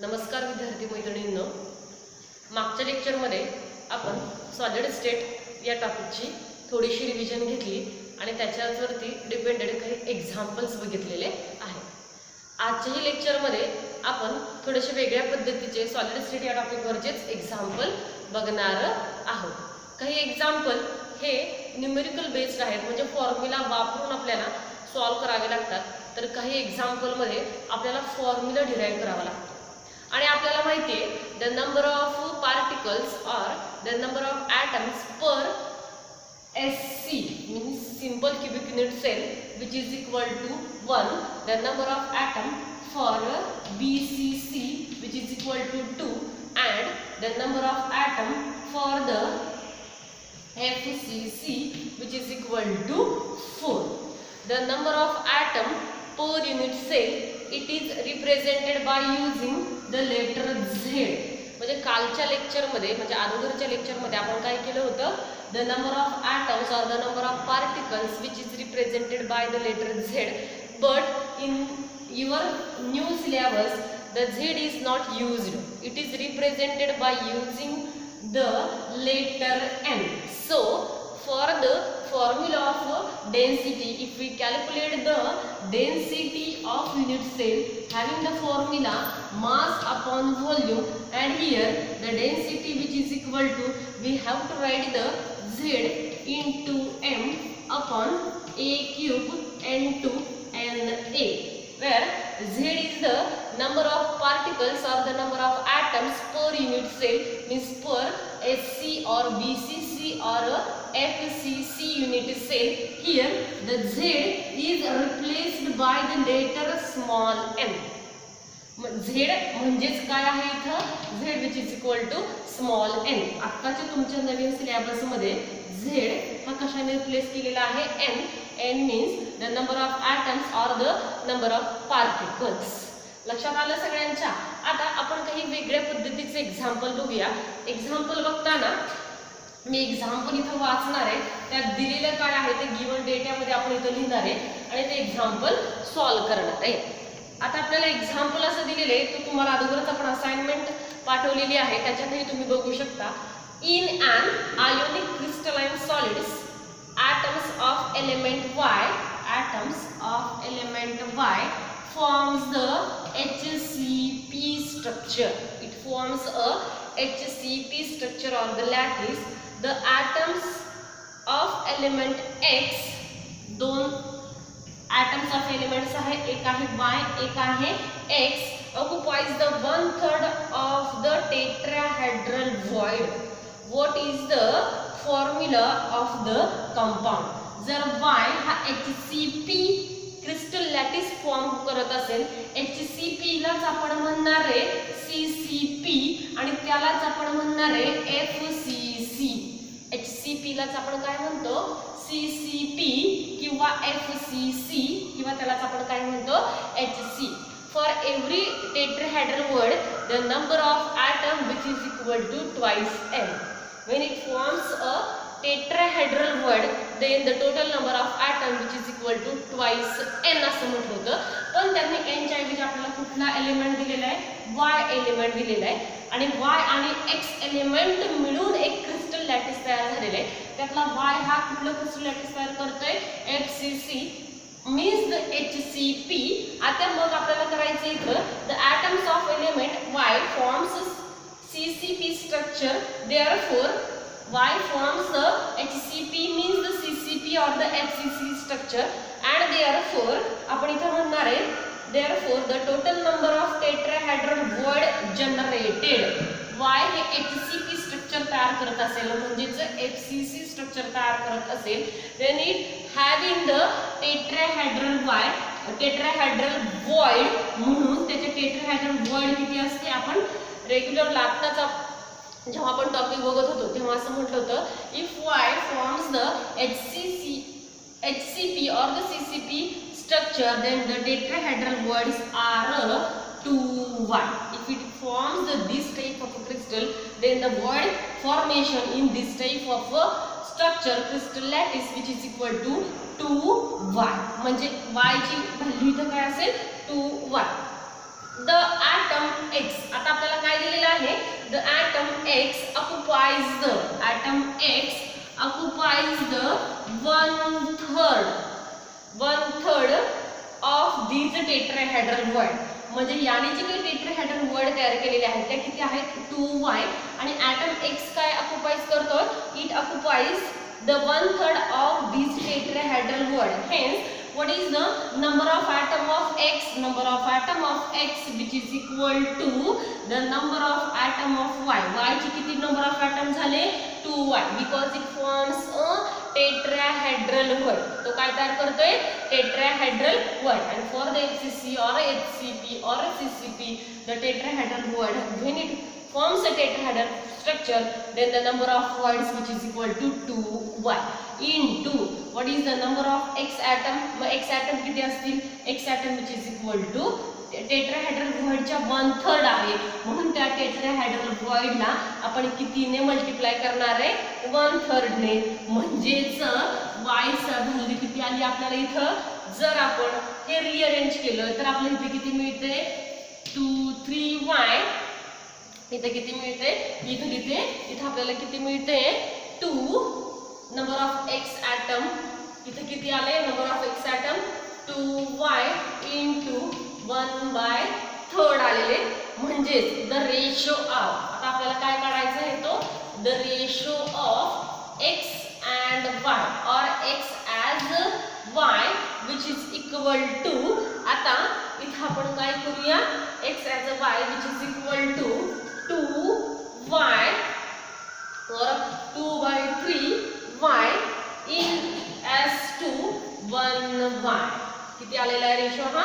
नमस्कार विद्यार्थी मैत्रिणींनो, मागच्या लेक्चरमध्ये आपण सॉलिड स्टेट या टॉपिकची थोडीशी रिव्हिजन घेतली आणि त्याच्यावरती डिपेंडेड काही एक्झाम्पल्स बघितलेले आहेत. आजच्याही लेक्चरमध्ये आपण थोडेसे वेगळ्या पद्धतीचे सॉलिड स्टेट या टॉपिकवरचेच एक्झाम्पल बघणार आहोत. काही एक्झाम्पल हे न्यूमेरिकल बेस्ड आहेत, म्हणजे फॉर्म्युला वापरून आपल्याला सॉल्व करावे लागतात. तर काही एक्झाम्पलमध्ये आपल्याला फॉर्म्युला डिराईव्ह करावा लागतो. आणि आपल्याला माहिती आहे the number of particles or the number of atoms per SC means simple cubic unit cell which is equal to 1. The number of atom for BCC which is equal to 2 and the number of atom for the FCC which is equal to 4. The number of atom per unit cell it is represented by using the letter Z. म्हणजे कालच्या लेक्चरमध्ये म्हणजे अगोदरच्या लेक्चरमध्ये आपण काय केलं होतं, the number of atoms or the number of particles which is represented by the letter Z. But in your new syllabus the Z is not used, it is represented by using the letter N. So for the formula of density, if we calculate the density of unit cell having the formula mass upon volume, and here the density which is equal to, we have to write the Z into m upon a cube n to na, where Z is the number of particles or the number of atoms per unit cell, means per SC or BCC or FCC unit cell. Here the Z is replaced by the letter small m. Z म्हणजेच काय आहे इथं, Z which is equal to small n. आत्ताच्या तुमच्या नवीन syllabus मध्ये Z हा कशाने replace केलेला आहे, n. n means the number of atoms or the number of particles. लक्षात आलं सगळ्यांच्या. आता आपण काही वेगळ्या पद्धतीचे एक्झाम्पल बघूया. एक्झाम्पल बघताना मी एक्झाम्पल इथं वाचणार आहे, त्यात दिलेलं काय आहे ते गिवन डेटामध्ये आपण इथं लिहिणार आहे आणि ते एक्झाम्पल सॉल्व करणार आहे. आता आपल्याला एक्झाम्पल असं दिलेलं आहे, तर तुम्हाला अगोदरच आपण असाइनमेंट पाठवलेली आहे, त्याच्यातही तुम्ही बघू शकता. In an ionic crystalline solids atoms of element Y forms the HCP structure. It forms a HCP structure on the lattice. The atoms of element X, दोन atoms of elements आहे, एक आहे Y एक आहे X, occupies the 1/3 of the tetrahedral void. What is the formula of the compound? जर Y हा HCP crystal lattice form करत असेल, HCP लाच आपण म्हणणार आहे CCP आणि त्यालाच आपण म्हणणार आहे FCC. HCP लाच आपण काय म्हणतो, CCP किंवा FCC किंवा त्यालाच आपण काय म्हणतो, HC. For every tetrahedral word the number of atom which is equal to twice n. When it forms a tetrahedral word then the total number of atom which is equal to twice n असं म्हटलं होतं. पण त्यांनी n च्या ऐवजी आपल्याला कुठला element दिलेला आहे, y एलिमेंट दिलेला आहे आणि y आणि x एलिमेंट मिळून एक क्रिस्टल लॅटिस तयार झालेला आहे. त्यातला y हा कुठला क्रिस्टल लॅटिस तयार करतोय, FCC means the HCP. आता मग आपल्याला करायचं इथं the atoms of element Y forms CCP structure, therefore Y forms the HCP means the CCP or the FCC structure, and therefore आपण इथं म्हणणार आहे therefore the total number of tetrahedral void generated. Y हे HCP structure तयार करत असेल म्हणजेच FCC structure तयार करत असेल, then it having the tetrahedral void म्हणून त्याचे tetrahedral void किती असते, आपण रेग्युलर लागताच जेव्हा आपण टॉपिक बघत होतो तेव्हा असं म्हटलं होतं, if Y forms the HCP or the CCP structure then the tetrahedral voids are 2Y. If it forms this type of a crystal then the void formation in this type of a structure crystal lattice which is equal to 2Y. म्हणजे Y ची value इथं काय असेल, 2Y. The atom X occupies the atom X occupies the one third of these tetrahedral word. म्हणजे याने जे काही tetrahedral word तयार केलेले आहेत त्या किती आहेत 2y आणि ॲटम x काय ऑक्युपाइज करतो it occupies the 1/3 of these tetrahedral word. Hence what is the number of atom of x? Number of atom of x which is equal to the number of atom of y. Y ची किती number of atom झाले 2y because it forms a tetrahedral word. तो काय तयार करतोय tetrahedral word. And for the FCC or HCP or CCP the tetrahedral word when it forms a tetrahedral structure then the number of words which is equal to 2y into what is the number of x atom. x atom किती असतील x atom which is equal to tetrahedral वॉइडच्या 1/3 आहे म्हणून त्या tetrahedral वॉइडला आपण कितीने multiply करणार आहे 1/3 ने. म्हणजेच y चा व्हॅल्यू किती आली आपल्याला इथं जर आपण हे रिअरेंज केलं तर आपल्याला इथे किती मिळते 2 3y. इथे किती मिळते इथे आपल्याला किती मिळते 2 नंबर ऑफ x ॲटम. इथे किती आले number of x atom 2y into 1/3 आलेले. म्हणजेच द रेशो ऑफ आता आपल्याला काय काढायचं आहे तो the ratio of x and y or x as y which is equal to. आता इथे आपण काय करूया x as y which is equal to 2y or 2/3y in as to 1y. किती आलेला आहे रेशो हा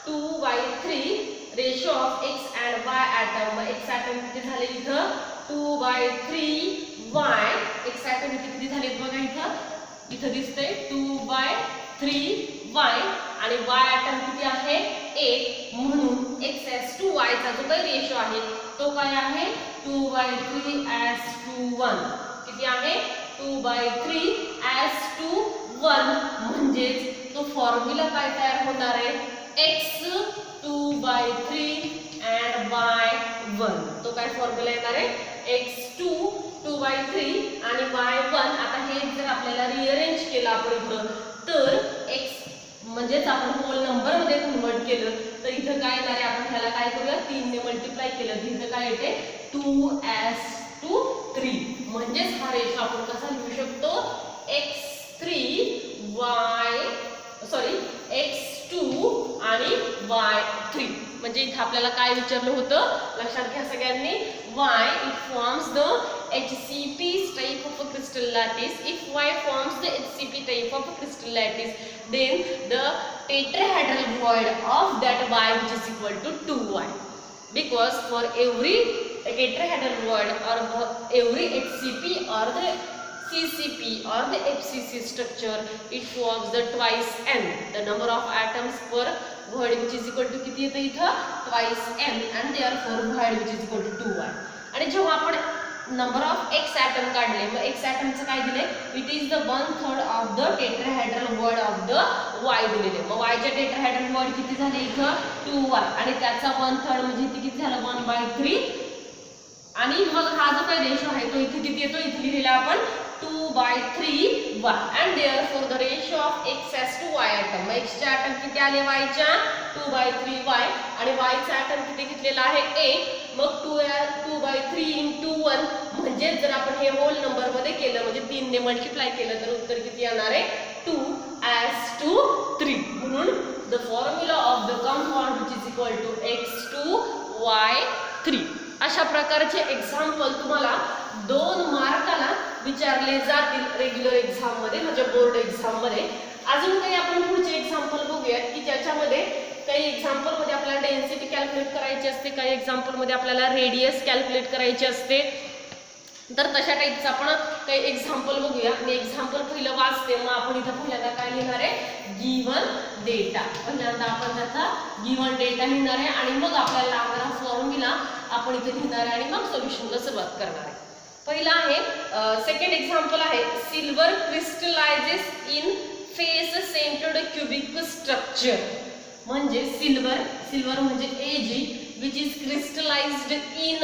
2/3 ratio of x and y atom. x atom किती झाले इथं 2/3y. x atom किती झाले बघा इथं दिसतंय 2/3y आणि y atom किती आहे 1 म्हणून x as to y चा जो काही रेशो आहे तो काय आहे 2/3 as to 1. किती आहे 2/3 as to 1. म्हणजेच तो फॉर्म्युला काय तयार होणार आहे x 2/3 and y 1. तो काय फॉर्म्युला येणार आहे x 2/3 आणि y 1. आता हे जर आपल्याला रिअरेंज केलं आपण इथं तर x म्हणजेच आपण होल नंबर मध्ये कन्वर्ट केलं तर इथं काय येणार आहे आपण ह्याला काय करूया 3 ने मल्टिप्लाय केलं तर इथं काय येते 2 as to 3. म्हणजेच हा रेशो आपण कसा लिहू शकतो x2 आणि y3. म्हणजे इथे आपल्याला काय विचारलं होतं लक्षात घ्या सगळ्यांनी y it forms the HCP type of a crystal lattice. If y forms the HCP type of a crystal lattice then the tetrahedral void of that y which is equal to 2y because for every tetrahedral void or every HCP or the CCP or the FCC structure it forms the twice n the number of atoms per void which is equal to किती येतं इथं twice n and therefore void which is equal to 2y. आणि जेव्हा आपण number of x item काढले मग x ॲटमचं काय दिले it is the 1/3 of the tetrahedral word of the y दिलेले. मग y चे टेट्राहेड्रल वर्ड किती झाले इथं 2y आणि त्याचा 1/3 म्हणजे इथे किती झालं 1/3 आणि मग हा जो काही रेशो आहे तो इथे किती येतो इथे लिहिलेला आपण 2/3y and therefore the ratio of x as to y atom. x चे ॲटम किती आले y च्या 2/3y आणि y चा ॲटम किती घेतलेला आहे 1. मग 2/3 into 1 म्हणजे जर आपण हे होल नंबर मध्ये केलं म्हणजे 3 ने मल्टिप्लाय केलं तर उत्तर किती येणार आहे 2 as to 3. म्हणून the formula of the compound which is equal to x2y3. अशा प्रकारचे एक्झाम्पल तुम्हाला 2 मार्काला विचारले जातील रेग्युलर एक्झाम मध्ये म्हणजे बोर्ड एक्झाम मध्ये. अजून काही आपण पुढचे एक्झाम्पल बघूया की ज्याच्यामध्ये काही एक्झाम्पल मध्ये आपल्याला डेन्सिटी कॅल्क्युलेट करायची असते काही एक्झाम्पल मध्ये आपल्याला रेडियस कॅल्क्युलेट करायची असते. तर तशा टाईपचं आपण काही एक्झाम्पल बघूया. मी एक्झाम्पल पहिलं वाचते मग आपण इथं पहिल्यांदा काय लिहिणार आहे गिवन डेटा. पहिल्यांदा आपण त्याचा गिवन डेटा लिहिणार आहे आणि मग आपल्याला लागणारा फॉर्म्युला आपण इथे लिहिणार आहे आणि मग सोल्युशनला सुरुवात करणार आहे. पहिला आहे सेकंड एक्झाम्पल आहे silver crystallizes in face centred cubic structure. म्हणजे सिल्वर म्हणजे Ag which is crystallized in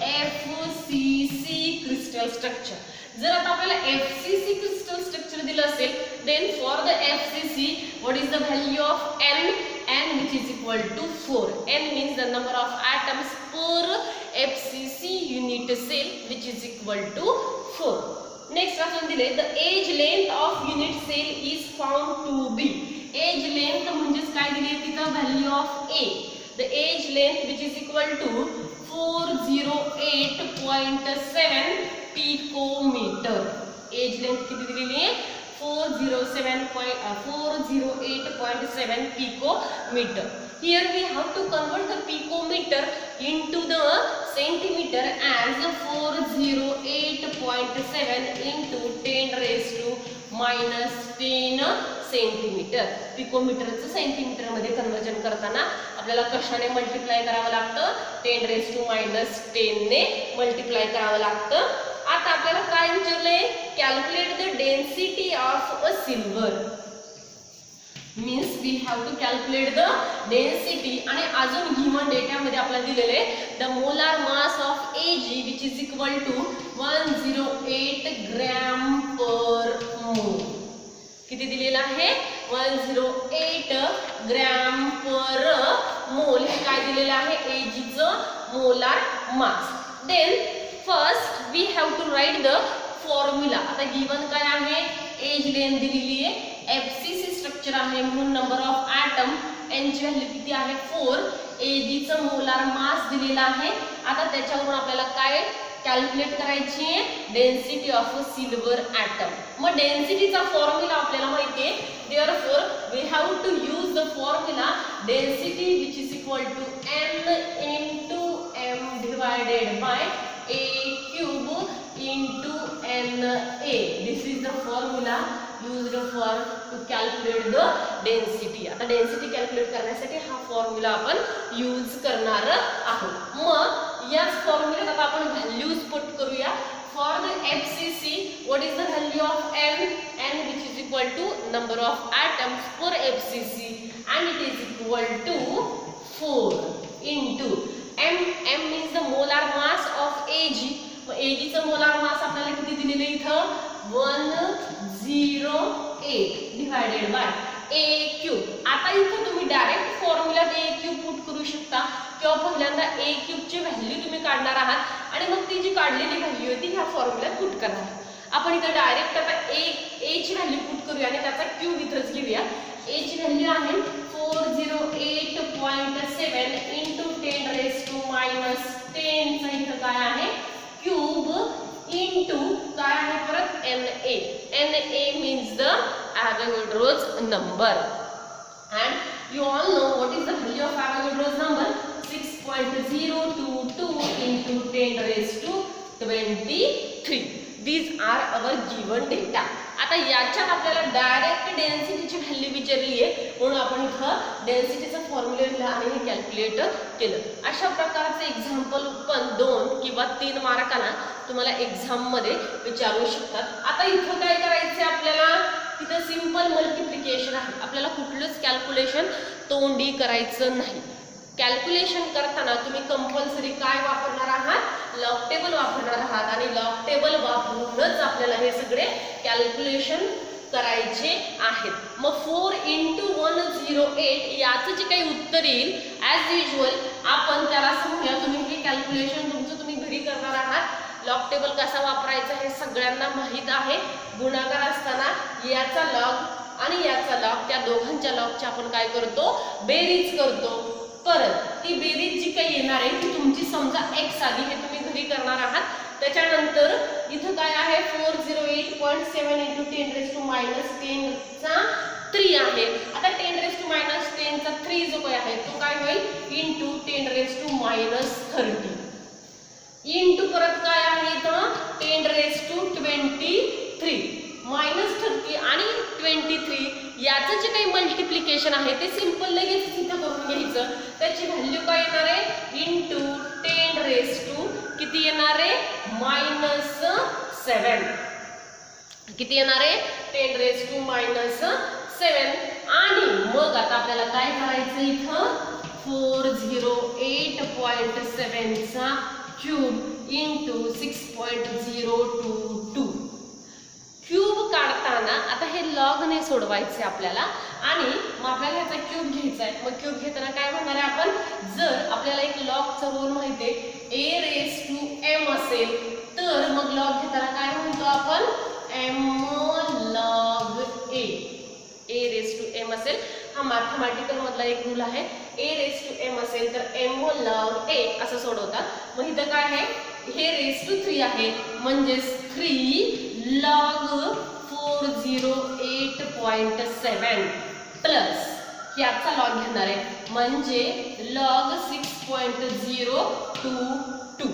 FCC crystal structure. जर आता आपल्याला FCC crystal structure दिलं असेल, then for the FCC what is the value of N which is equal to 4. N means the number of atoms per FCC unit cell which is equal to 4. Next आपण दिले the age length of unit cell is found to be. Age length म्हणजेच काय दिले तिथं value of A. The age length which is equal to 408.7 picometer. Age length किती दिलेली आहे 408.7 picometer. Here we have to convert the picometer into the centimeter as 408.7 into 10 raised to minus 10 centimetre. पिकोमीटरचं centimetre मध्ये conversion करताना आपल्याला कशाने multiply करावं लागतं 10 raised to minus 10 ने मल्टिप्लाय करावं लागतं. आता आपल्याला काय विचारलंय calculate the density of a silver. means we have to calculate the density आणि अजून गिवन डेटामध्ये आपल्याला दिलेले the molar mass of Ag which is equal to 108 gram per मोल. किती दिलेला आहे 108 ग्रॅम पर मोल हे काय दिलेलं आहे Ag चं molar mass. Then first we have to write the formula. आता गिवन काय आहे एज लेंथ दिलेली आहे FCC स्ट्रक्चर आहे म्हणून नंबर ऑफ ॲटम n ची व्हॅल्यू किती आहे 4. Ag चं मोलार मास दिलेला आहे. आता त्याच्यावरून आपल्याला काय कॅल्क्युलेट करायची आहे density of a silver atom. मग डेन्सिटीचा फॉर्म्युला आपल्याला माहिती आहे therefore we have to use the formula density which is equal to n into m divided by a cube into na. This is the formula used for to calculate the density. आता density calculate करण्यासाठी हा formula आपण use करणार आहोत. मग याच फॉर्म्युल्यात आता आपण व्हॅल्यूज पुट करूया. For the FCC what is the value of n which is equal to number of atoms for FCC and it is equal to 4 into m means the molar mass of Ag. Ag चं molar मास आपल्याला किती दिलेलं इथं 108 divided by a cube. आता इथं तुम्ही direct फॉर्म्युल्यात a cube put करू शकता किंवा पहिल्यांदा a क्यूब ची व्हॅल्यू तुम्ही काढणार आहात आणि मग ती जी काढलेली व्हॅल्यू आहे ती ह्या फॉर्म्युल्यात पुट करणार. आपण इथं डायरेक्ट आता a ची व्हॅल्यू पुट करूया आणि त्याचा क्यूब इथंच घेऊया. a ची व्हॅल्यू आहे 408.7 into 10 raised to minus 10 चा इथं काय आहे क्यूब into काय आहे परत Na means the Avogadro's number and you all know what is the value of Avogadro's number 6.022 into 10 raised to 23. These are our given data. आता याच्यात आपल्याला डायरेक्ट डेन्सिटीची व्हॅल्यू विचारली आहे म्हणून आपण इथं डेन्सिटीचा फॉर्म्युला लिहिला आणि हे कॅल्क्युलेट केलं. अशा प्रकारचे एक्झाम्पल पण 2 किंवा 3 मार्कांना तुम्हाला एक्झाम मध्ये विचारू शकतात. आता इथं काय करायचं आपल्याला तिथं सिंपल मल्टिप्लिकेशन आहे. आपल्याला कुठलंच कॅल्क्युलेशन तोंडी करायचं नाही. कॅल्क्युलेशन करताना तुम्ही कंपल्सरी काय वापरणार आहात लॉग टेबल वापरणार आहात आणि लॉग टेबल वापरूनच आपल्याला हे सगळे कॅल्क्युलेशन करायचे आहेत. मग 4 into 108 याचं जे काही उत्तर येईल ॲज युजल आपण त्याला समजूया. तुम्ही हे कॅल्क्युलेशन तुमचं तुम्ही घरी करणार आहात. लॉग टेबल कसा वापरायचा हे सगळ्यांना माहीत आहे. गुणाकार असताना याचा लॉग आणि याचा लॉग त्या दोघांच्या लॉगची आपण काय करतो बेरीज करतो. परत ती बेरीज जी काही येणार आहे ती तुमची समजा x आधी हे तुम्ही घरी करणार आहात. त्याच्यानंतर इथं काय आहे 408.7 into 10 raised to minus 10 चा 3 आहे. आता 10 raised to minus 10 चा 3 जो काय आहे तो काय होईल into 10 raised to minus 30 into परत काय आहे इथं 10 raised to 23 minus 30 आणि 23 याचं जे काही मल्टिप्लिकेशन आहे ते सिंपल लगेच इथं करून घ्यायचं. त्याची व्हॅल्यू काय येणार आहे into 10 raised to किती येणार आहे -7. किती येणार आहे 10 raised to -7 आणि मग आता आपल्याला काय करायचं इथं 408.7 चा क्यूब इंटू 6.022 क्यूब काढताना आता हे लॉगने सोडवायचे आपल्याला आणि मग आपल्याला ह्याचा क्यूब घ्यायचा आहे. मग क्यूब घेताना काय म्हणणार आहे आपण, जर आपल्याला एक लॉगचा रूल माहिती आहे a⁻m असेल तर मग लॉग घेताना काय म्हणतो आपण m log a⁻m असेल. हा मॅथमॅटिकल मधला एक रूल आहे. a⁻m असेल तर m log a असं सोडवतात. मग इथं काय आहे, हे raised-3 आहे म्हणजे 3 log 408.7 प्लस याचा लॉग घेणार आहे म्हणजे log 6.022.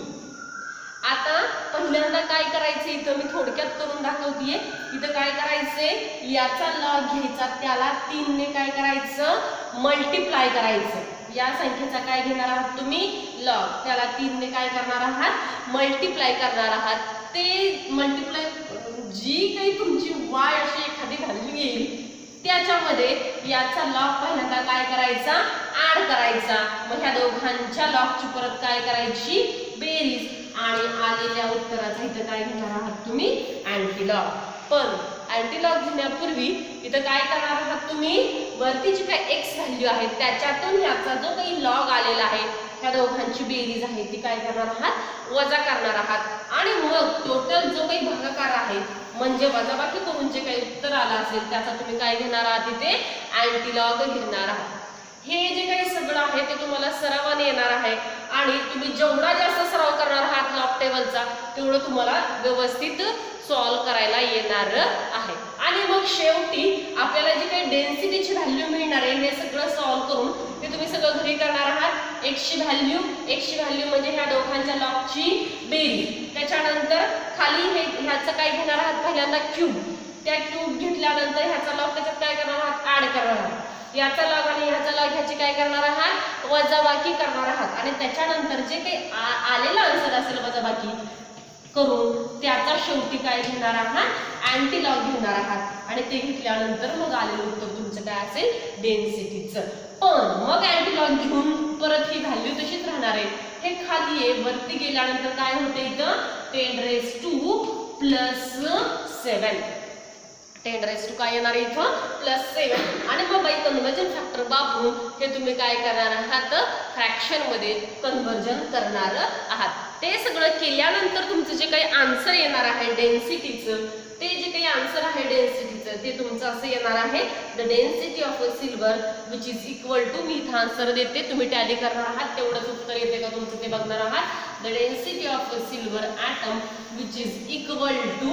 आता पहिल्यांदा काय करायचं इथं मी थोडक्यात करून दाखवतेय. इथं काय करायचंय, याचा लॉग घ्यायचा, त्याला 3 ने काय करायचं मल्टिप्लाय करायचं. या संख्येचा काय घेणार आहात तुम्ही लॉग, त्याला 3 ने काय करणार आहात मल्टिप्लाय करणार आहात. ते मल्टिप्लाय जी काही तुमची y अशी एखादी व्हॅल्यू येईल त्याच्यामध्ये याचा लॉग पहिल्यांदा काय करायचा ऍड करायचा. मग ह्या दोघांच्या लॉगची परत काय करायची बेरीज आणि आलेल्या उत्तराचा इथं काय घेणार आहात तुम्ही अँटीलॉग. पण अँटीलॉग घेण्यापूर्वी इथं काय करणार आहात तुम्ही, वरती जी काय x व्हॅल्यू आहे त्याच्यातून ह्याचा जो काही लॉग आलेला आहे ह्या दोघांची बेरीज आहे ती काय करणार आहात वजा करणार आहात. आणि मग टोटल जो काही भागाकार आहे म्हणजे वजाबाकी करून जे काही उत्तर आलं असेल त्याचा तुम्ही काय घेणार आहात इथे अँटीलॉग घेणार आहात. हे जे काही सगळं आहे ते तुम्हाला सरावाने येणार आहे आणि तुम्ही जेवढा जास्त सराव करणार आहात लॉग टेबलचा तेवढं तुम्हाला व्यवस्थित सॉल्व करायला येणार आहे. आणि मग शेवटी आपल्याला जी काही डेन्सिटीची व्हॅल्यू मिळणार आहे हे सगळं सॉल्व करून ते तुम्ही सगळं घरी करणार आहात. x ची व्हॅल्यू म्हणजे ह्या दोघांच्या लॉगची बेरीज, त्याच्यानंतर खाली ह्याचं काय घेणार आहात पहिल्यांदा क्यूब, त्या क्यूब घेतल्यानंतर ह्याचा लॉग त्याच्यात काय करणार आहात ऍड करणार आहात. याचा लॉग आणि ह्याचा लॉग ह्याची काय करणार आहात वजाबाकी करणार आहात. आणि त्याच्यानंतर जे काही आलेला आन्सर असेल वजाबाकी करून त्याचा शेवटी काय घेणार आहात अँटीलॉग घेणार आहात. आणि ते घेतल्यानंतर मग आलेलं उत्तर तुमचं काय असेल डेन्सिटीचं. पण मग अँटीलॉग घेऊन परत ही व्हॅल्यू तशीच राहणार आहे. हे खाली आहे, वरती गेल्यानंतर काय होतं इथं 10⁻⁷ 10⁻⁷ काय येणार आहे इथं +7. आणि मग बाय कन्वर्जन फॅक्टर वापरून हे तुम्ही काय करणार आहात फ्रॅक्शन मध्ये कन्वर्जन करणार आहात. ते सगळं केल्यानंतर तुमचं जे काही आन्सर येणार आहे डेन्सिटीचं, ते जे काही आन्सर आहे डेन्सिटीचं ते तुमचं असं येणार आहे the density of a silver which is equal to, मी इथं आन्सर देते तुम्ही टॅली करणार आहात तेवढंच उत्तर येते का तुमचं ते बघणार आहात. The density of a silver atom which is equal to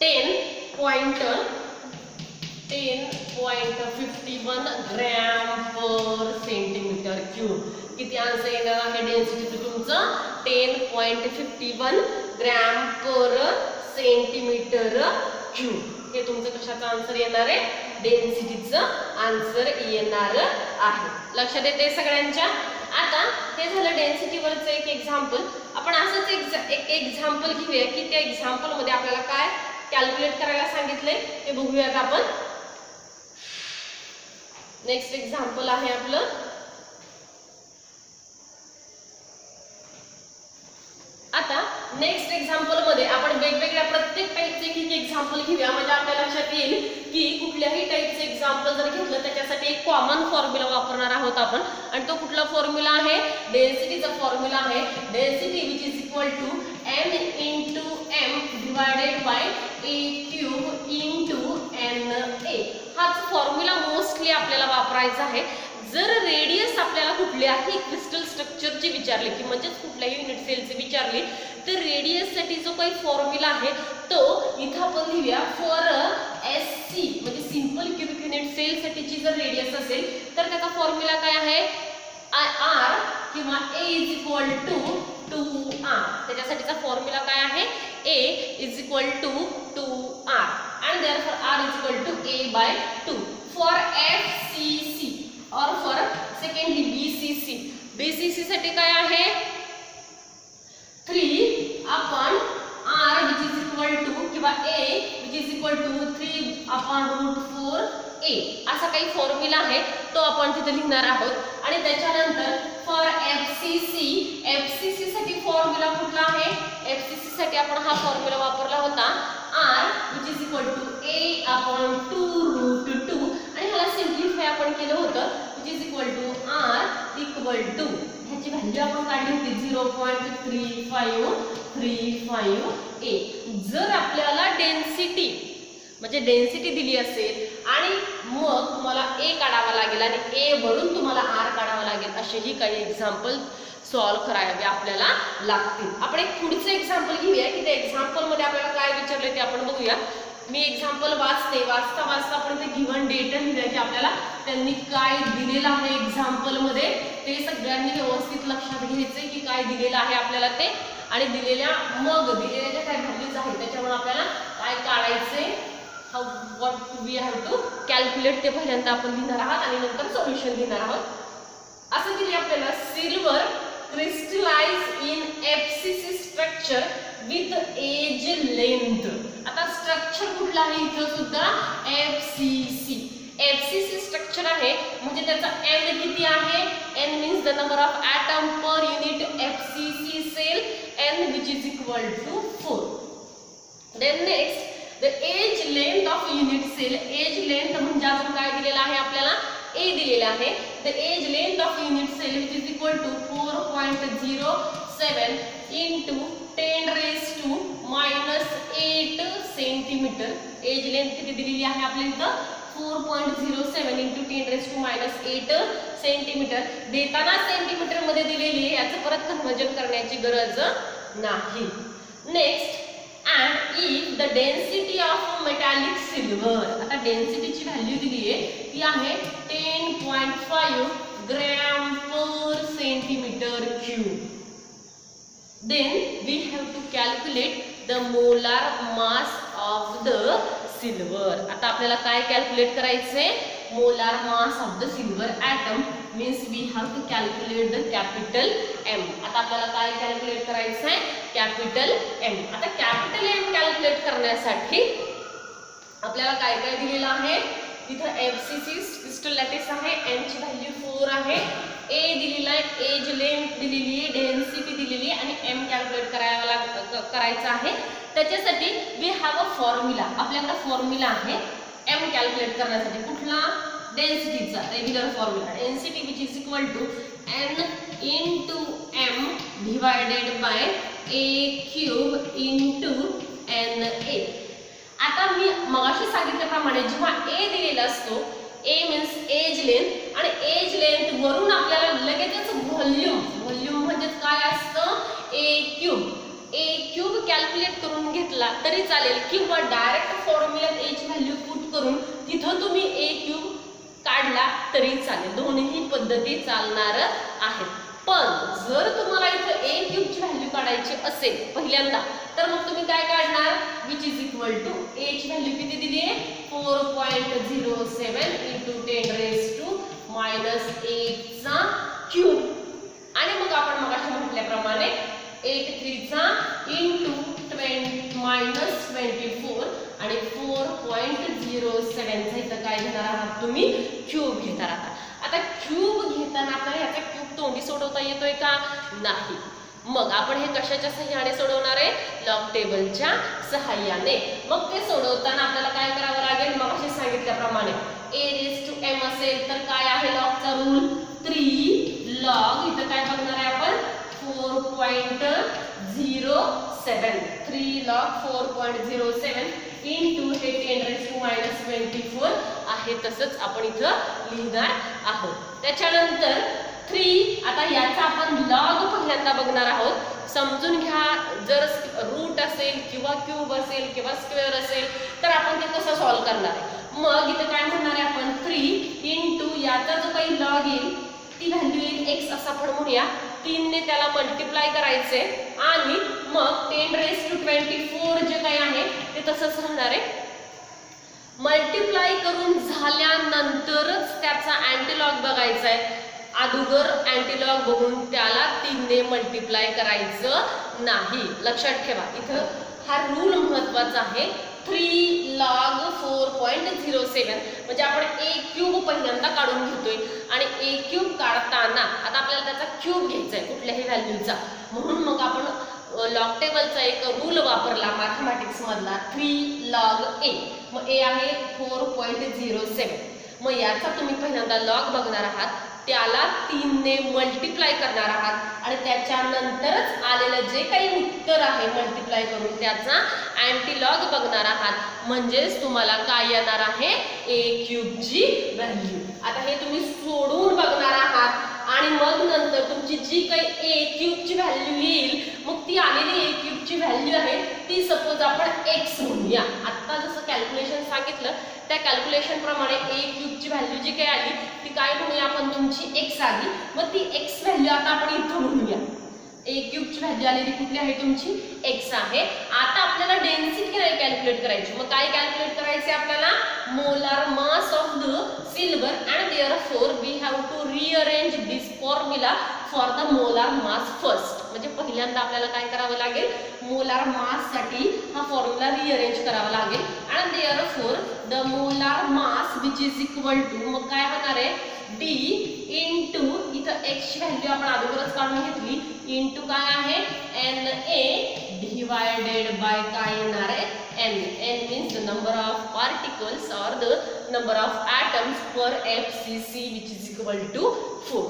10.51 gram per centimetre cube. किती आन्सर येणार आहे डेन्सिटीचं तुमचं 10.51 ग्रॅम पर सेंटीमीटर क्यूब. हे तुमचं कशाचं आन्सर येणार आहे डेन्सिटीचं आन्सर येणार आहे. लक्षात येते सगळ्यांच्या. आता हे झालं डेन्सिटीवरचं एक एक्झाम्पल. आपण असंच एक एक्झाम्पल घेऊया की त्या एक्झाम्पल मध्ये आपल्याला काय कॅल्क्युलेट करायला सांगितलंय ते बघूयात आपण. नेक्स्ट एक्झाम्पल आहे आपलं आता नेक्स्ट एक्झाम्पल मध्ये आपण वेगवेगळ्या प्रत्येक टाईपचे एक एक्झाम्पल घेऊया म्हणजे आपल्या लक्षात येईल की कुठल्याही टाईपचे एक्झाम्पल जर घेतलं त्याच्यासाठी एक कॉमन फॉर्म्युला वापरणार आहोत आपण. आणि तो कुठला फॉर्म्युला आहे डेन्सिटीचा फॉर्म्युला आहे density which is equal to n into m divided by a cube into na. हाच फॉर्म्युला मोस्टली आपल्याला वापरायचा आहे. जर रेडियस आपल्याला कुठल्याही क्रिस्टल स्ट्रक्चरची विचारली की म्हणजेच कुठल्याही युनिट सेलची विचारली तर रेडियस साठी जो काही फॉर्म्युला आहे तो इथं आपण लिहूया. फॉर SC म्हणजे सिंपल क्यूबिक युनिट सेल साठीची जर रेडियस असेल तर त्याचा फॉर्म्युला काय आहे r किंवा a is equal to 2r. त्याच्यासाठीचा फॉर्म्युला काय आहे a is equal to 2r and therefore r is equal to a/2. For FCC or for secondly BCC. BCC साठी काय आहे 3/r which is equal to किंवा a which is equal to 3/√4a. तिथे लिहिणार आहोत आणि त्याच्यानंतर फॉर एफसीसी साठी फॉर्म्युला कुठला आहे? एफसीसी साठी आपण हा फॉर्म्युला वापरला होता R which is equal to A upon 2√2 आणि ह्याला सिम्प्लिफाय आपण केलं होतं which is equal to R equal to ह्याची व्हॅल्यू आपण काढली होती 0.3535A. जर आपल्याला डेन्सिटी म्हणजे डेन्सिटी दिली असेल आणि मग तुम्हाला A काढावा लागेल आणि A वरून तुम्हाला R काढावा लागेल असेही काही एक्झाम्पल सॉल्व्ह करावे आपल्याला लागतील. आपण एक पुढचं एक्झाम्पल घेऊया की त्या एक्झाम्पल मध्ये आपल्याला काय विचारले ते आपण बघूया. मी एक्झाम्पल वाचता आपण ते गिव्हन डेटा लिहिलं की आपल्याला त्यांनी काय दिलेलं आहे एक्झाम्पल मध्ये ते सगळ्यांनी व्यवस्थित लक्षात घ्यायचे की काय दिलेलं आहे आपल्याला ते आणि दिलेल्या ज्या काय व्हॅल्यूज आहेत त्याच्यामुळे आपल्याला काय काढायचे what we have to calculate ते पहिल्यांदा आपण लिहिणार आहात आणि नंतर सोल्युशन लिहिणार आहोत. असं दिले आपल्याला silver crystallize in FCC structure with age length. आता स्ट्रक्चर कुठला आहे इथं सुद्धा FCC स्ट्रक्चर आहे म्हणजे त्याचा n किती आहे? n means the number of atom per unit FCC cell n which is equal to 4. Then next the age length of unit cell. age length म्हणजे अजून काय दिलेला आहे आपल्याला? A दिलेला आहे. The age length of unit cell which is equal to 4.07 into 10 raised to -8 centimeter. age length किती दिलेली आहे आपल्या इथं? 4.07 into 10 raised to -8 centimeter. देताना सेंटीमीटर मध्ये दिलेली आहे याचं परत कन्वर्जन करण्याची गरज नाही. Next and if the density of metallic silver. आता डेन्सिटीची व्हॅल्यू दिली आहे ती आहे 10.5 gram per centimetre cube. Then we have to calculate the molar mass of the silver. आता आपल्याला काय कॅल्क्युलेट करायचे? molar mass of the silver atom means we have to calculate the capital M. आता आपल्याला काय कॅल्क्युलेट करायचं आहे? Capital M. आता कॅपिटल M कॅल्क्युलेट करण्यासाठी आपल्याला काय काय दिलेलं आहे? इथं FCC क्रिस्टल लॅटिस आहे, n ची व्हॅल्यू 4 आहे, A दिलेला आहे, एज लेंथ दिलेली आहे, डेन्सिटी दिलेली आहे आणि M कॅल्क्युलेट करायचं आहे. त्याच्यासाठी वी हॅव अ फॉर्म्युला. आपल्याकडे फॉर्म्युला आहे M कॅल्क्युलेट करण्यासाठी. कुठला? डेन्सिटीचा regular formula. Density which is equal to n into m divided by a cube into na. आता मी मगाशी सांगितल्याप्रमाणे जेव्हा A दिलेला असतो, A मीन्स एज लेंथ आणि एज लेंथ वरून आपल्याला लगेचच व्हॉल्यूम म्हणजे काय असतं? a क्यूब कॅल्क्युलेट करून घेतला तरी चालेल किंवा डायरेक्ट फॉर्म्युल्यात a ची व्हॅल्यू पुट करून तिथं तुम्ही a क्यूब काढला तरी चालेल. दोन्ही पद्धती चालणार आहेत. पण जर तुम्हाला इथं a क्यूब ची व्हॅल्यू काढायची असेल पहिल्यांदा तर मग तुम्ही काय काढणार? which is equal to a ची व्हॅल्यू किती दिली आहे? 4.07 into 10 raised to -8 चा क्यूब आणि मग आपण मगाशी म्हटल्याप्रमाणे 8 3 चा into -24 आणि 4.07 चा इथं काय घेणार आहात तुम्ही? क्यूब घेणार आहात. आता क्यूब घेताना आपल्याला याचा क्यूब तोंडी सोडवता येतोय का? नाही. मग आपण हे कशाच्या सहाय्याने सोडवणार आहे? लॉग टेबलच्या सहाय्याने. मग ते सोडवताना आपल्याला काय करावं लागेल? मग असे सांगितल्याप्रमाणे a raised to m असेल तर काय आहे लॉगचा रूल? 3 लॉग. इथं काय बघणार आहे आपण? 4.07 3 log 4.07 into हे 10 raised to -24 आहे. तसंच आपण इथं लिहिणार आहोत. त्याच्यानंतर 3 आता याचा आपण लॉग पहिल्यांदा बघणार आहोत. समजून घ्या, जर रूट असेल किंवा क्यूब असेल किंवा स्क्वेअर असेल तर आपण ते कसं सॉल्व्ह करणार आहे. मग इथे काय म्हणणार आहे आपण? 3 into याचा जो काही लॉग येईल ती व्हॅल्यू येईल x असं आपण म्हणूया. 3 ने त्याला मल्टिप्लाय करायचे आणि मग 10 raised to 24 जे काही आहे ते तसंच राहणार आहे. मल्टिप्लाय करून झाल्यानंतरच त्याचा अँटीलॉग बघायचा आहे. अगोदर अँटीलॉग बघून त्याला 3 ने मल्टिप्लाय करायचं नाही. लक्षात ठेवा, इथं हा रूल महत्वाचा आहे 3 log 4.07 म्हणजे आपण a क्यूब पहिल्यांदा काढून घेतोय आणि a क्यूब काढताना आता आपल्याला त्याचा क्यूब घ्यायचा आहे कुठल्याही व्हॅल्यूचा म्हणून मग आपण लॉग टेबलचा एक रूल वापरला मॅथमॅटिक्स मधला 3 log a मग a आहे 4.07 मग याचा तुम्ही पहिल्यांदा लॉग बघणार आहात त्याला 3 ने मल्टिप्लाय करणार आहात आणि त्याच्यानंतरच आलेलं जे काही उत्तर आहे मल्टिप्लाय करून त्याचा अँटीलॉग बघणार आहात म्हणजेच तुम्हाला काय येणार आहे a क्यूब ची व्हॅल्यू आता हे तुम्ही सोडून बघणार आहात आणि मग नंतर तुमची जी काही a क्यूब ची व्हॅल्यू येईल मग ती आलेली a क्यूब ची व्हॅल्यू आहे ती सपोज आपण x म्हणूया आता जसं कॅल्क्युलेशन सांगितलं त्या कॅल्क्युलेशन प्रमाणे a क्यूब ची व्हॅल्यू जी काही आली ती काय म्हणूया आपण तुमची x आली मग ती x व्हॅल्यू आता आपण इथं म्हणूया a क्यूब ची व्हॅल्यू आलेली कुठली आहे तुमची x आहे आता आपल्याला डेन्सिटी नाही कॅल्क्युलेट करायची मग काय कॅल्क्युलेट करायचे आपल्याला molar mass of the silver and therefore we have to rearrange this formula for the molar mass first म्हणजे पहिल्यांदा आपल्याला काय करावं लागेल मोलार मास साठी हा फॉर्म्युला रिअरेंज करावा लागेल and therefore the molar mass which is equal to मग काय होणार आहे d इनटू इथं x ची व्हॅल्यू आपण अगोदरच काढून घेतली इनटू काय आहे Na डिवाइडेड बाय काय येणार आहे n means the number of particles or the number of atoms per FCC which is equal to 4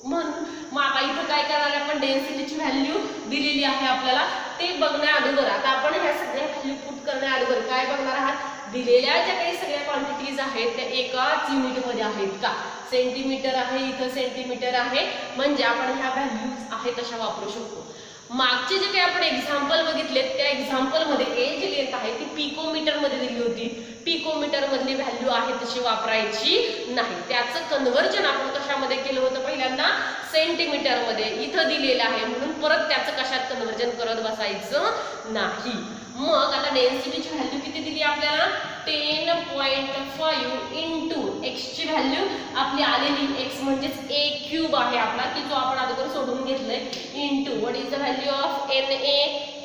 म्हणून मग आता इथं काय करणार आहे आपण डेन्सिटीची व्हॅल्यू दिलेली आहे आपल्याला ते बघण्या अगोदर आता आपण ह्या सगळ्या व्हॅल्यू पुट करण्या अगोदर काय बघणार आहात दिलेल्या ज्या काही सगळ्या क्वांटिटीज आहेत त्या एकाच युनिट मध्ये आहेत का सेंटीमीटर आहे इथं सेंटीमीटर आहे म्हणजे आपण ह्या व्हॅल्यूज आहे तशा वापरू शकतो मागचे जे काही आपण एक्झाम्पल बघितले त्या एक्झाम्पल मध्ये ए जी लेंथ आहे ती पिकोमीटर मध्ये दिली होती पिकोमीटर मधली व्हॅल्यू आहे तशी वापरायची नाही त्याचं कन्व्हर्जन आपण कशामध्ये केलं होतं पहिल्यांदा सेंटीमीटर मध्ये इथं दिलेलं आहे म्हणून परत त्याचं कशात कन्व्हर्जन करत बसायचं नाही मग आता डेन्सिटीची व्हॅल्यू किती दिली आपल्याला 10.5 इनटू x ची व्हॅल्यू आपली आलेली x म्हणजेच a क्यूब आहे आपला की जो आपण अगोदर सोडून घेतलाय into what is the value of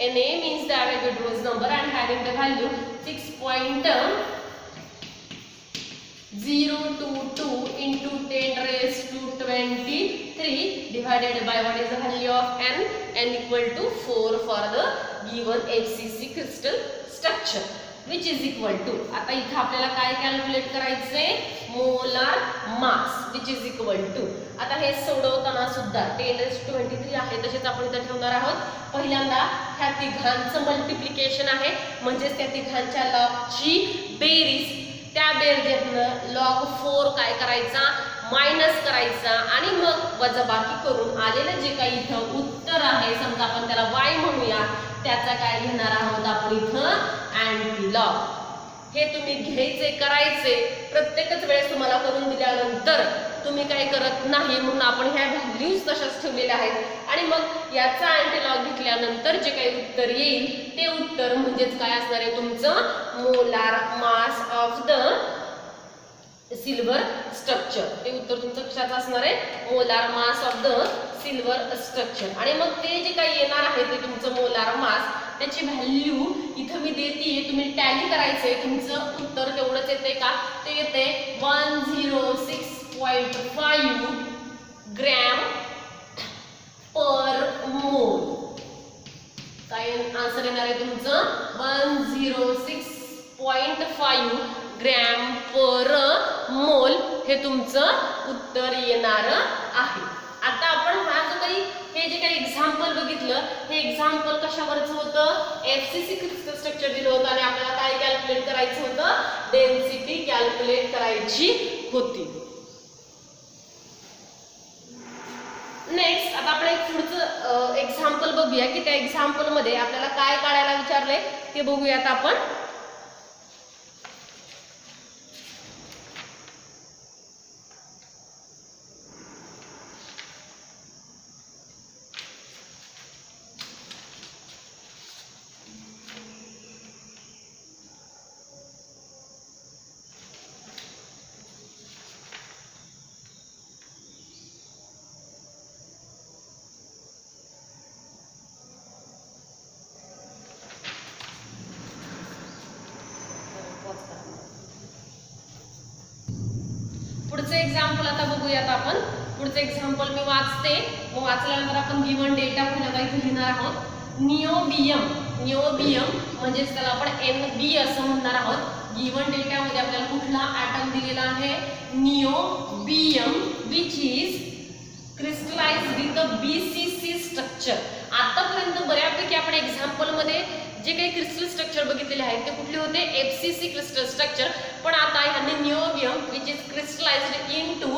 Na means the Avogadro's number and having the value 6.022 into 10 raised to 23 divided by what is the value of n equal to 4 for the given FCC crystal structure which is equal to आता इथे आपल्याला काय calculate करायचंय molar mass which is equal to आता हे सोडवताना सुद्धा 10⁻23 आहे तसेच आपण इथे ठेवणार आहोत पहिल्यांदा ह्या तिघांचं मल्टिप्लिकेशन आहे म्हणजेच त्या तिघांच्या लॉगची बेरीज त्या बेरजेतनं लॉग 4 काय करायचा मायनस करायचा आणि मग वजाबाकी करून आलेलं जे काही इथं उत्तर आहे समजा आपण त्याला y म्हणूया त्याचा काय घेणार आहोत आपण इथं अँटीलॉग हे तुम्ही घ्यायचे करायचे प्रत्येकच वेळेस तुम्हाला करून दिल्यानंतर तुम्ही काय करत नाही म्हणून आपण ह्या व्हॅल्यूज तशाच ठेवलेल्या आहेत आणि मग याचा अँटीलॉग घेतल्यानंतर जे काही उत्तर येईल ते उत्तर म्हणजेच काय असणार आहे तुमचं molar mass of the silver structure ते उत्तर तुमचं कशाचं असणार आहे molar mass of the silver structure आणि मग ते जे काही येणार आहे ते तुमचं मोलार मास त्याची व्हॅल्यू इथं मी देते तुम्ही टॅली करायचंय तुमचं उत्तर तेवढंच येते का ते येते 106.5 ग्रॅम पर मोल काय आन्सर येणार आहे तुमचं 106.5 ग्रॅम पर मोल हे तुमचं उत्तर येणार आहे आता आपण हा जो काही हे जे काही एक्झाम्पल बघितलं हे एक्झाम्पल कशावरच होतं एफसीसी क्रिस्टल स्ट्रक्चर दिलं होतं आणि आपल्याला काय कॅल्क्युलेट करायचं होतं डेन्सिटी कॅल्क्युलेट करायची होती नेक्स्ट आता आपण एक पुढचं एक्झाम्पल बघूया की त्या एक्झाम्पल मध्ये आपल्याला काय काढायला विचारलंय ते बघूयात आपण पुढचं एक्झाम्पल आता बघूयात आपण. पुढचं एक्झाम्पल मी वाचते, मग वाचल्यानंतर आपण गिवन डेटा पहिल्यांदा इथे लिहिणार आहोत. निओबियम, निओबियम म्हणजेच त्याला आपण NB असं म्हणणार आहोत. गिवन डेटामध्ये आपल्याला कुठला ॲटम दिलेला आहे? Niobium, which is crystallized with the BCC structure. आतापर्यंत बऱ्यापैकी आपण एक्झाम्पल मध्ये जे काही क्रिस्टल स्ट्रक्चर बघितलेले आहेत ते कुठले होते? FCC crystal structure. पण आता ह्यांनी niobium which is crystallized into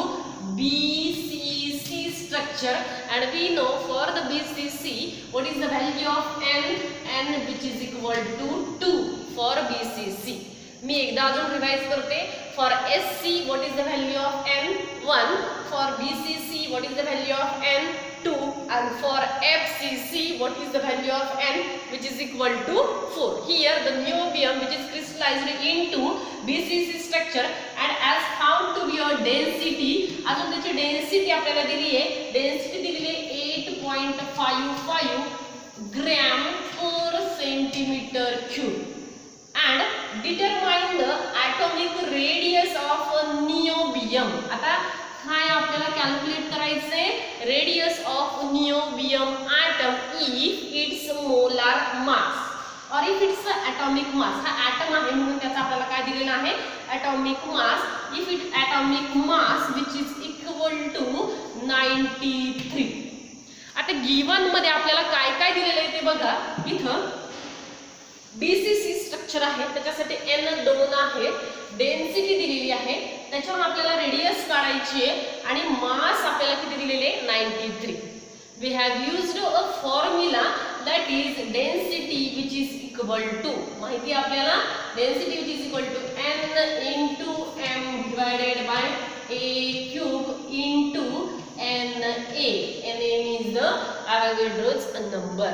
BCC structure, and we know for the BCC what is the value of N which is equal to 2 for BCC. मी एकदा अजून रिवाइज करते. For SC what is the value of N? 1. For BCC what is the value of N? 2. And for FCC what is the value of N? Which is equal to 4. Here the niobium which is crystallized into BCC structure and as found to be a density. अजून त्याची density आपल्याला दिली आहे. Density दिलेली आहे 8.55 gram per centimetre cube. And determine the atomic radius of niobium. आता काय आपल्याला कॅल्क्युलेट करायचंय? Radius of niobium atom if its molar mass or if its atomic mass. हा ॲटम आहे म्हणून त्याचा आपल्याला काय दिलेला आहे? atomic mass. if its atomic mass which is equal to 93. आता गिवन मध्ये आपल्याला काय काय दिलेलं आहे ते बघा. इथं BCC स्ट्रक्चर आहे, त्याच्यासाठी N2 आहे, डेन्सिटी दिलेली आहे, त्याच्यावर आपल्याला रेडियस काढायची आहे आणि मास आपल्याला किती दिलेले? 93. We have used a formula that is density which is equal to. माहिती आपल्याला density which is equal to N into M divided by A cube into NA. NA means the Avogadro's number.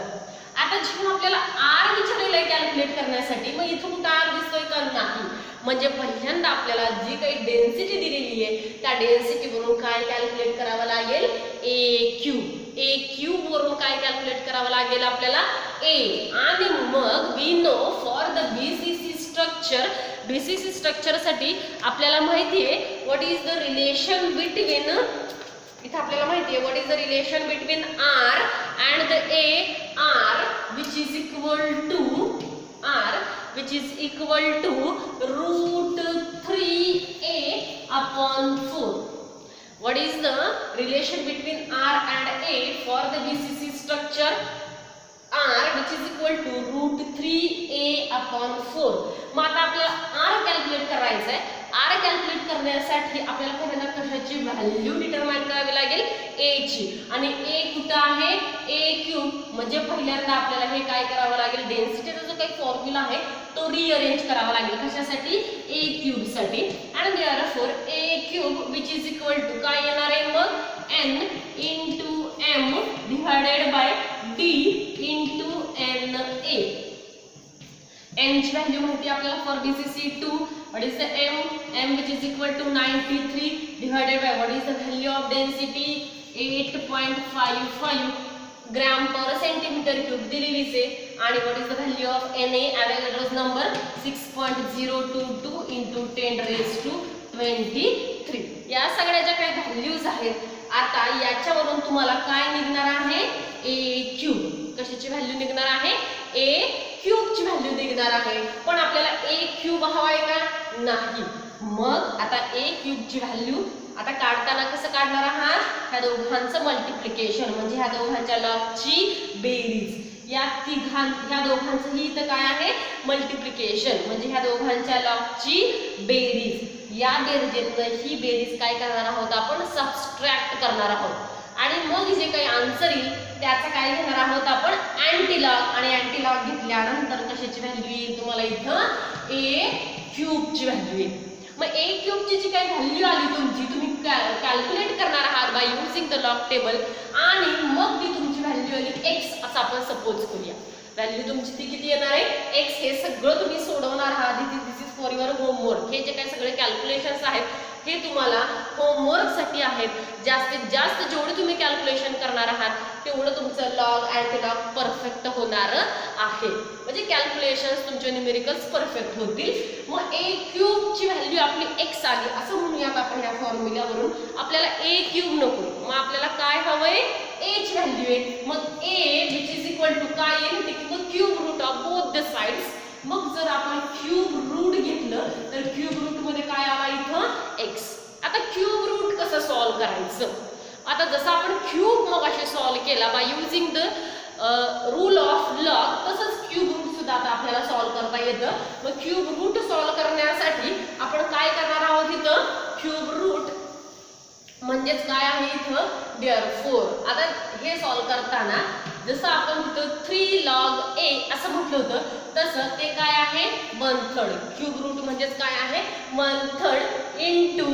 आता जेव्हा आपल्याला R विचारलेलं आहे calculate करण्यासाठी, मग इथं कुठं R दिसतोय का? नाही. म्हणजे पहिल्यांदा आपल्याला जी काही डेन्सिटी दिलेली आहे त्या डेन्सिटी वरून काय कॅल्क्युलेट करावं लागेल? A cube. A क्यूब वरून काय कॅल्क्युलेट करावं लागेल आपल्याला? A. आणि मग we know for the BCC structure, BCC structure साठी आपल्याला माहिती आहे what is the relation between. इथे आपल्याला माहिती आहे what is the relation between R and the A. R which is equal to root 3A upon 4. What is the relation between R and A for the BCC structure? R which is equal to root 3A upon 4. मग आता आपल्याला R calculate करायचं आहे. R calculate करण्यासाठी आपल्याला पहिल्यांदा कशाची value determine करावी लागेल? A ची. आणि A कुठं आहे? A cube. म्हणजे पहिल्यांदा आपल्याला हे काय करावं लागेल? डेन्सिटीचा जो काही फॉर्म्युला आहे तो रिअरेंज करावा लागेल. कशासाठी? A क्यूब साठी. आणि therefore A cube which is equal to काय येणार आहे मग? N into M divided by D into NA. N ची व्हॅल्यू माहिती आपल्याला for BCC 2. What is the M? M which is equal to 93 divided by what is the value of density? 8.55 gram per centimetre cube दिलेलीच आहे. आणि what is the value of Na? Avogadro's number 6.022 into 10 raised to 23. या सगळ्या ज्या काही values आहेत आता याच्यावरून तुम्हाला काय निघणार आहे? A cube. कशाची व्हॅल्यू निघणार आहे? A क्यूब ची व्हॅल्यू निघणार आहे. पण आपल्याला A क्यूब हवा आहे का? नाही. मग आता A क्यूब ची व्हॅल्यू आता काढताना कसं काढणार आहात? ह्या दोघांचं मल्टिप्लिकेशन म्हणजे ह्या दोघांच्या लॉगची बेरीज. ह्या दोघांचं ही इथं काय आहे? मल्टिप्लिकेशन म्हणजे ह्या दोघांच्या लॉगची बेरीज. या बेरजेतनं ही बेरीज काय करणार आहोत आपण? सबस्ट्रॅक्ट करणार आहोत. आणि मग जे काही आन्सर येईल त्याचा काय घेणार आहोत आपण? अँटीलॉग. आणि अँटीलॉग घेतल्यानंतर कशाची व्हॅल्यू येईल तुम्हाला इथं? A क्यूब ची व्हॅल्यू येईल. मग A क्यूब ची जी काही व्हॅल्यू आली तुमची तुम्ही कॅल्क्युलेट करणार आहात by using the log table. आणि मग ती तुमची व्हॅल्यू आली x असं आपण सपोज करूया. व्हॅल्यू तुमची ती किती येणार आहे? x. हे सगळं तुम्ही सोडवणार आहात. दिस इज फॉर युअर होमवर्क. हे जे काही सगळे कॅल्क्युलेशन्स आहेत हे तुम्हाला होमवर्कसाठी आहेत. जास्तीत जास्त जेवढे तुम्ही कॅल्क्युलेशन करणार आहात तेवढं तुमचं लॉग अँटीलॉग परफेक्ट होणार आहे. म्हणजे कॅल्क्युलेशन्स तुमचे न्यूमेरिकल्स परफेक्ट होतील. मग ए क्यूबची व्हॅल्यू आपली एक्स आली असं म्हणूयात आपण या फॉर्म्युल्यावरून. आपल्याला ए क्यूब नको, मग आपल्याला काय हवंय, एच व्हॅल्यू आहे. मग A which is equal to काय येईल, cube root of both the sides. मग जर आपण क्यूब रूट घेतलं तर क्यूब रूट मध्ये काय आला इथं एक्स. आता क्यूब रूट कसं सॉल्व्ह करायचं, आता जसं आपण क्यूब मगाशी सॉल्व्ह केला by using the rule of log, तसंच क्यूब रूट सुद्धा आता आपल्याला सॉल्व्ह करता येतं. मग क्यूब रूट सॉल्व्ह करण्यासाठी आपण काय करणार आहोत, इथं क्यूब रूट म्हणजेच काय आहे इथं देअरफॉर. आता हे सॉल्व्ह करताना जसं आपण तिथं 3 log a असं म्हटलं होतं तसं ते काय आहे 1/3. क्यूब रूट म्हणजेच काय आहे 1/3 इंटू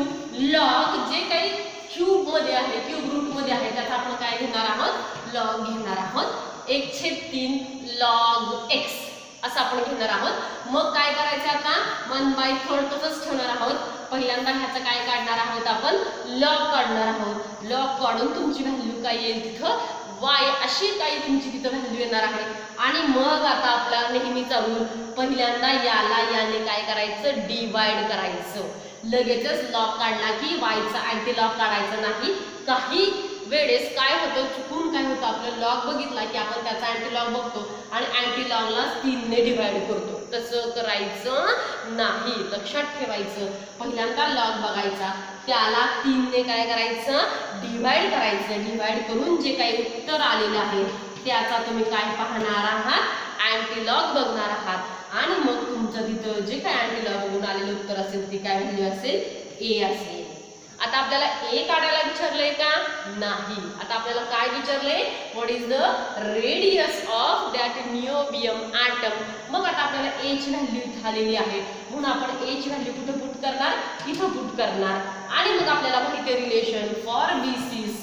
लॉग जे काही क्यूब मध्ये आहे, क्यूब रूट मध्ये आहे त्याचा आपण काय घेणार आहोत, लॉग घेणार आहोत. 1/3 log x असं आपण घेणार आहोत. मग काय करायचं, आता 1/3 तसंच ठेवणार आहोत. पहिल्यांदा ह्याचं काय काढणार आहोत, आपण लॉग काढणार आहोत. लॉग काढून तुमची व्हॅल्यू काय येईल तिथं y अशी काही तुमची तिथं व्हॅल्यू येणार आहे. आणि मग आता आपला नेहमीचा रूल, पहिल्यांदा याला याने काय करायचं, डिवाइड करायचं. लगेचच लॉग काढला की yचा अँटीलॉग काढायचा नाही. काही वेळेस काय होतं, चुकून काय होतं, आपलं लॉग बघितला की आपण त्याचा अँटीलॉग बघतो आणि अँटीलॉगला 3 ने डिवाइड करतो. तसं करायचं नाही, लक्षात ठेवायचं. पहिल्यांदा लॉग बघायचा, त्याला 3 ने काय करायचं, डिवाइड करायचं. डिवाइड करून जे काही उत्तर आलेलं आहे त्याचा तुम्ही काय पाहणार आहात, अँटीलॉग बघणार आहात. आणि मग तुमचं तिथं जे काय अँटीलॉग बघून आलेलं उत्तर असेल ती काय व्हॅल्यू असेल, ए असेल. आता आपल्याला ए काढायला विचारलंय का, नाही. आता आपल्याला काय विचारलंय, what is the radius of that niobium atom. मग आता आपल्याला ए ची व्हॅल्यू इथं आलेली आहे म्हणून आपण ए ची व्हॅल्यू कुठे पुट करणार, इथं पुट करणार. आणि मग आपल्याला माहिती आहे relation for BCC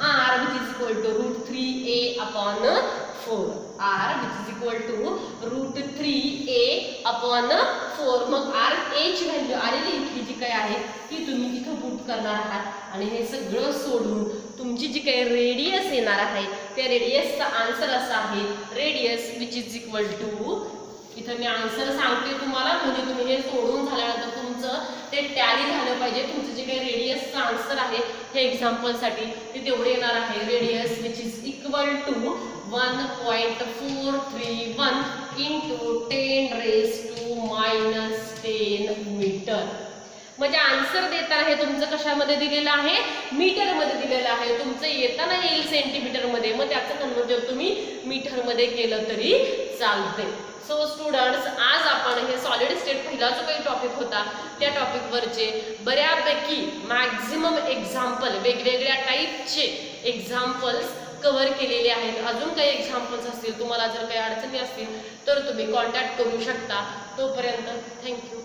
r which is equal to √3a/4. r which is equal to √3a/4. मग r a ची व्हॅल्यू आलेली इथली जी काही आहे ती तुम्ही इथं पुट करणार आहात. आणि हे सगळं सोडून तुमची जी काही रेडियस येणार आहे त्या रेडियसचा आन्सर असा आहे, radius which is equal to, इथं मी आन्सर सांगते तुम्हाला म्हणजे तुम्ही हे सोडून झाल्यानंतर तुमचं ते टॅली झालं पाहिजे. तुमचं जे काही रेडियसचं आन्सर आहे हे एक्झाम्पलसाठी ते तेवढे येणार आहे, radius which is equal to 1.431 into 10⁻⁻10 metre. म्हणजे आन्सर देताना हे तुमचं कशामध्ये दिलेलं आहे, मीटर मध्ये दिलेलं आहे. तुमचं येताना येईल सेंटीमीटर मध्ये, मग त्याचं कन्वर्जन तुम्ही मीटर मध्ये केलं तरी चालते. सो स्टुडंट्स, आज आपण हे सॉलिड स्टेट पहिला जो काही टॉपिक होता त्या टॉपिकवरचे बऱ्यापैकी मॅक्झिमम एक्झाम्पल, वेगवेगळ्या टाईपचे एक्झाम्पल्स कव्हर केलेले आहेत. अजून काही एक्झाम्पल्स असतील, तुम्हाला जर काही अडचणी असतील तर तुम्ही कॉन्टॅक्ट करू शकता. तोपर्यंत थँक्यू.